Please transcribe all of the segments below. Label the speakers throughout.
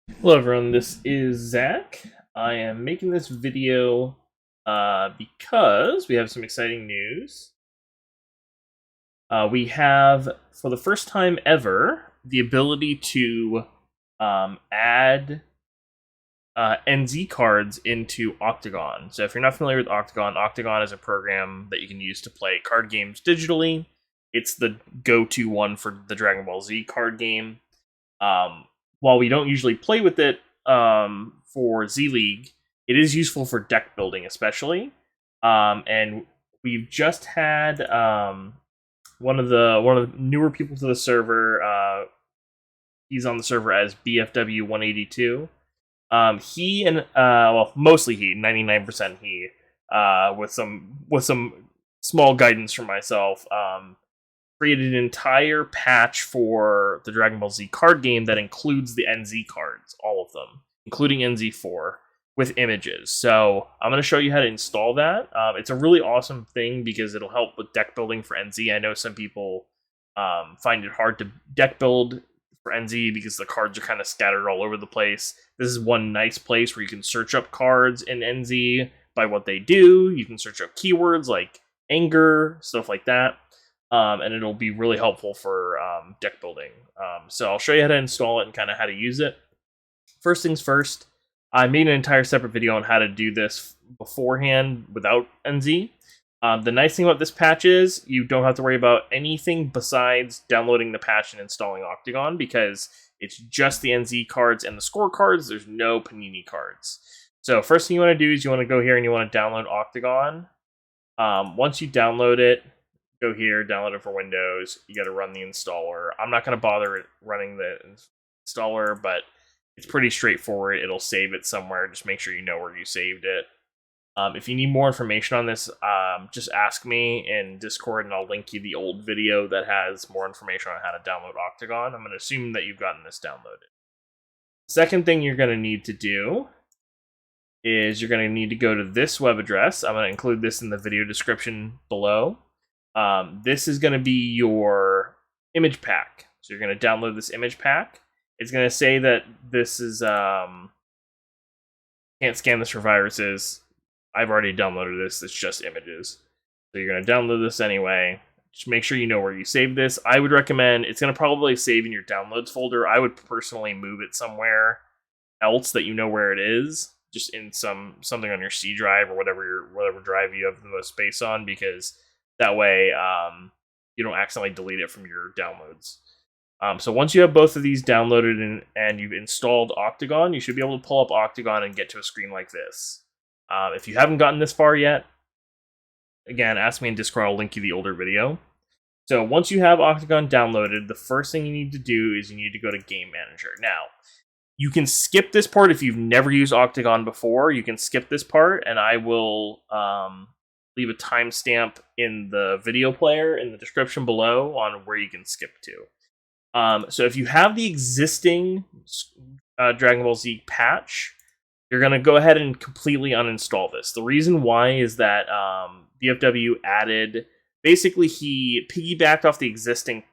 Speaker 1: Hello everyone, this is Zach. I am making this video because we have some exciting news. We have, for the first time ever, the ability to add NZ cards into Octagon. So if you're not familiar with Octagon, Octagon is a program that you can use to play card games digitally. It's the go-to one for the Dragon Ball Z card game. Um, while we don't usually play with it for Z League, it is useful for deck building, especially. And we've just had one of the newer people to the server. He's on the server as BFW 182. He and well, mostly he, 99% he, with some small guidance from myself. Created an entire patch for the Dragon Ball Z card game that includes the NZ cards, all of them, including NZ4, with images. So I'm going to show you how to install that. It's a really awesome thing because it'll help with deck building for NZ. I know some people find it hard to deck build for NZ because the cards are kind of scattered all over the place. This is one nice place where you can search up cards in NZ by what they do. You can search up keywords like anger, stuff like that. And it'll be really helpful for deck building. So I'll show you how to install it and kind of how to use it. First things first, I made an entire separate video on how to do this beforehand without NZ. The nice thing about this patch is you don't have to worry about anything besides downloading the patch and installing Octagon because it's just the NZ cards and the score cards. There's no Panini cards. So first thing you want to do is you want to go here and you want to download Octagon. Once you download it, go here, download it for Windows. You got to run the installer. I'm not going to bother running the installer, but it's pretty straightforward. It'll save it somewhere. Just make sure you know where you saved it. If you need more information on this, just ask me in Discord, and I'll link you the old video that has more information on how to download Octagon. I'm going to assume that you've gotten this downloaded. Second thing you're going to need to do is you're going to need to go to this web address. I'm going to include this in the video description below. This is going to be your image pack. So you're going to download this image pack. It's going to say that this is can't scan this for viruses. I've already downloaded this. It's just images. So you're going to download this anyway. Just make sure you know where you save this. I would recommend, it's going to probably save in your downloads folder. I would personally move it somewhere else that you know where it is, just in something on your C drive or whatever drive you have the most space on, because that way you don't accidentally delete it from your downloads. So once you have both of these downloaded and you've installed Octagon, you should be able to pull up Octagon and get to a screen like this. If you haven't gotten this far yet, again, ask me in Discord, I'll link you the older video. So once you have Octagon downloaded, the first thing you need to do is you need to go to Game Manager. Now, you can skip this part if you've never used Octagon before. You can skip this part, and I will leave a timestamp in the video player in the description below on where you can skip to. So if you have the existing Dragon Ball Z patch, you're going to go ahead and completely uninstall this. The reason why is that BFW added, basically he piggybacked off the existing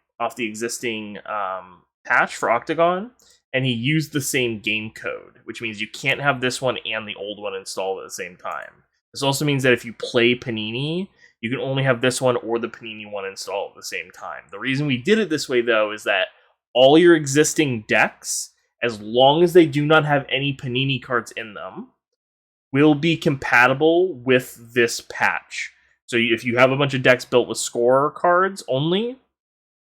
Speaker 1: patch for Octagon, and he used the same game code, which means you can't have this one and the old one installed at the same time. This also means that if you play Panini, you can only have this one or the Panini one installed at the same time. The reason we did it this way, though, is that all your existing decks, as long as they do not have any Panini cards in them, will be compatible with this patch. So if you have a bunch of decks built with score cards only,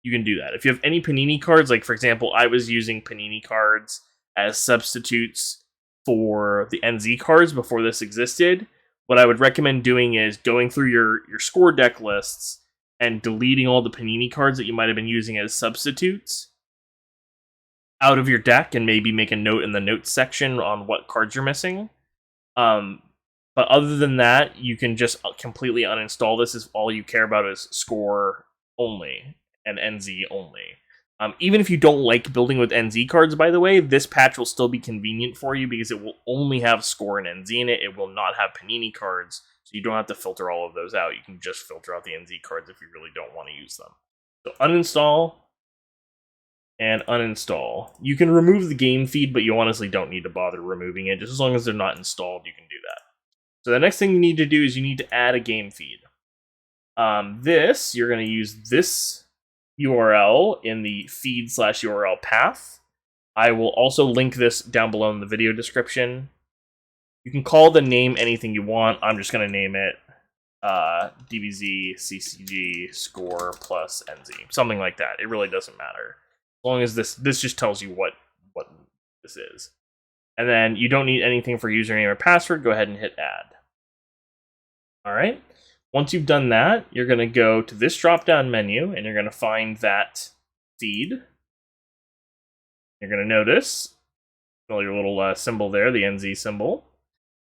Speaker 1: you can do that. If you have any Panini cards, like for example, I was using Panini cards as substitutes for the NZ cards before this existed, what I would recommend doing is going through your score deck lists and deleting all the Panini cards that you might have been using as substitutes out of your deck, and maybe make a note in the notes section on what cards you're missing. But other than that, you can just completely uninstall this if all you care about is score only and NZ only. Even if you don't like building with NZ cards, by the way, this patch will still be convenient for you because it will only have score and NZ in it. It will not have Panini cards, so you don't have to filter all of those out. You can just filter out the NZ cards if you really don't want to use them. So uninstall, and uninstall. You can remove the game feed, but you honestly don't need to bother removing it. Just as long as they're not installed, you can do that. So the next thing you need to do is you need to add a game feed. You're going to use this URL in the feed/URL path. I will also link this down below in the video description. You can call the name anything you want. I'm just going to name it DBZ CCG score plus NZ, something like that. It really doesn't matter, as long as this just tells you what this is. And then you don't need anything for username or password. Go ahead and hit add. All right. Once you've done that, you're going to go to this drop-down menu, and you're going to find that feed. You're going to notice your little symbol there, the NZ symbol.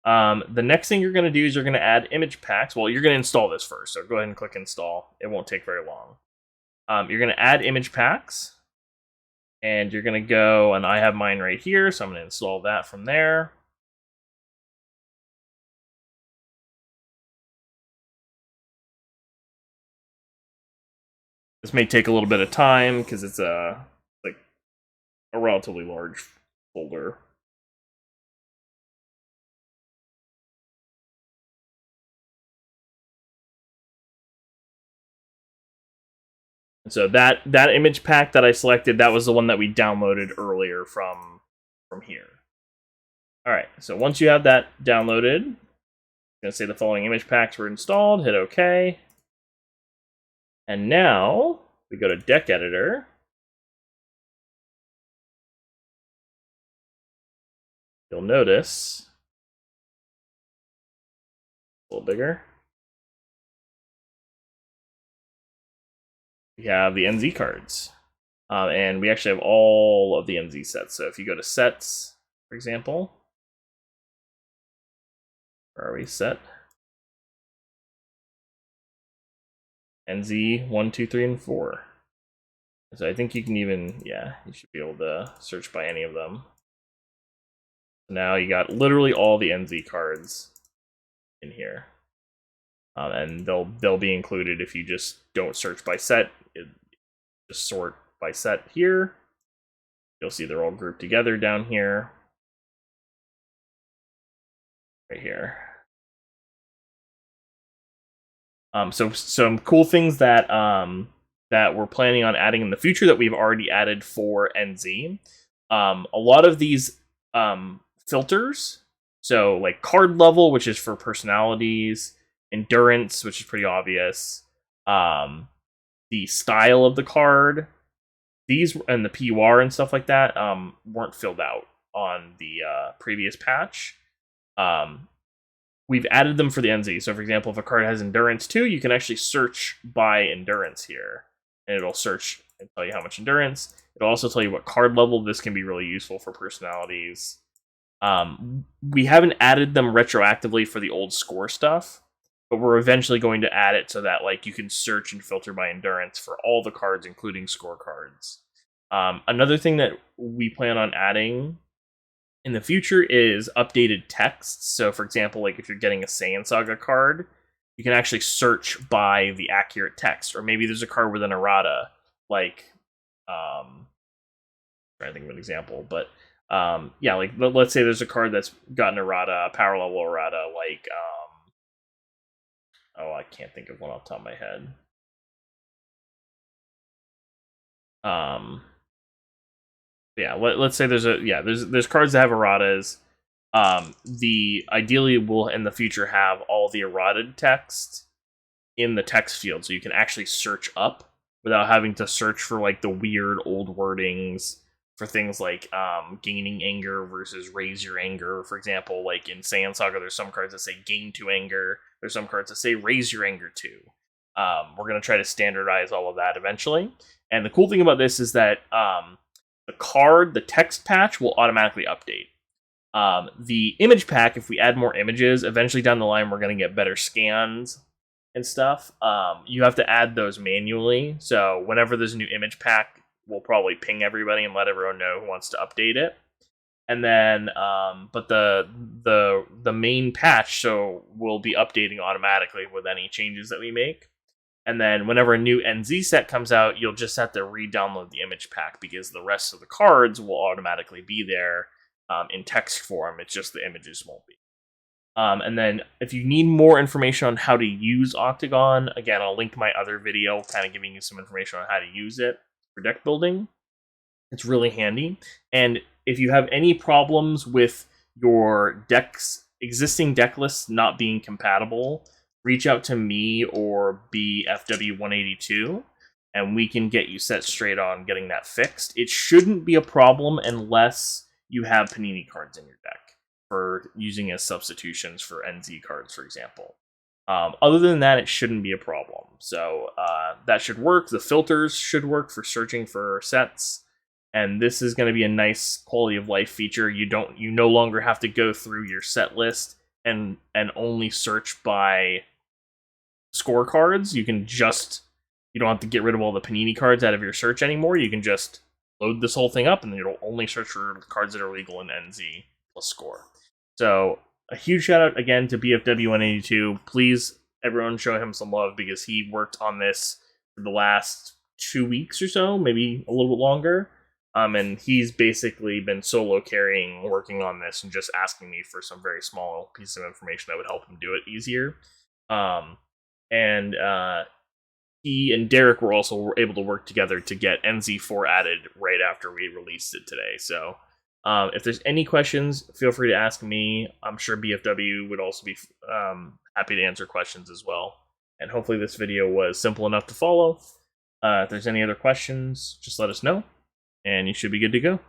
Speaker 1: The next thing you're going to do is you're going to add image packs. Well, you're going to install this first, so go ahead and click install. It won't take very long. You're going to add image packs, and you're going to go, and I have mine right here, so I'm going to install that from there. This may take a little bit of time because it's a relatively large folder. And so that image pack that I selected, that was the one that we downloaded earlier from here. All right, so once you have that downloaded, I'm going to say the following image packs were installed, hit OK. And now we go to deck editor. You'll notice a little bigger. We have the NZ cards. And we actually have all of the NZ sets. So if you go to sets, for example, where are we? Set NZ 1, 2, 3, and 4. So I think you can even, yeah, you should be able to search by any of them. Now you got literally all the NZ cards in here. And they'll be included if you just don't search by set. Just sort by set here. You'll see they're all grouped together down here. Right here. So some cool things that that we're planning on adding in the future that we've already added for NZ. A lot of these filters, so like card level, which is for personalities, endurance, which is pretty obvious, the style of the card, these and the PUR and stuff like that weren't filled out on the previous patch. We've added them for the NZ. So for example, if a card has endurance 2, you can actually search by endurance here, and it'll search and tell you how much endurance. It'll also tell you what card level. This can be really useful for personalities. We haven't added them retroactively for the old score stuff, but we're eventually going to add it so that like you can search and filter by endurance for all the cards, including score cards. Another thing that we plan on adding in the future is updated text. So for example, like if you're getting a Saiyan Saga card, you can actually search by the accurate text. Or maybe there's a card with an errata, like I'm trying to think of an example, but yeah, like let's say there's a card that's got an errata, a power level errata, like oh, I can't think of one off the top of my head. Yeah, let's say there's cards that have erratas. The ideally will in the future have all the errated text in the text field, so you can actually search up without having to search for like the weird old wordings for things like gaining anger versus raise your anger. For example, like in Saiyan Saga, there's some cards that say gain 2 anger. There's some cards that say raise your anger 2. We're going to try to standardize all of that eventually. And the cool thing about this is that the text patch will automatically update. The image pack, if we add more images, eventually down the line, we're going to get better scans and stuff. You have to add those manually. So whenever there's a new image pack, we'll probably ping everybody and let everyone know who wants to update it. And then, but the main patch, so we'll be updating automatically with any changes that we make. And then whenever a new NZ set comes out, you'll just have to re-download the image pack because the rest of the cards will automatically be there in text form. It's just the images won't be. And then if you need more information on how to use OCTGN, again, I'll link my other video kind of giving you some information on how to use it for deck building. It's really handy. And if you have any problems with your existing deck lists not being compatible, reach out to me or BFW182, and we can get you set straight on getting that fixed. It shouldn't be a problem unless you have Panini cards in your deck for using as substitutions for NZ cards, for example. Other than that, it shouldn't be a problem. So that should work. The filters should work for searching for sets. And this is going to be a nice quality of life feature. You no longer have to go through your set list and only search by scorecards. You don't have to get rid of all the Panini cards out of your search anymore. You can just load this whole thing up, and it'll only search for cards that are legal in NZ plus score. So a huge shout out again to BFW182. Please, everyone, show him some love because he worked on this for the last 2 weeks or so, maybe a little bit longer. And he's basically been solo carrying, working on this, and just asking me for some very small piece of information that would help him do it easier. He and Derek were also able to work together to get NZ4 added right after we released it today. So if there's any questions, feel free to ask me. I'm sure BFW would also be happy to answer questions as well. And hopefully this video was simple enough to follow. If there's any other questions, just let us know, and you should be good to go.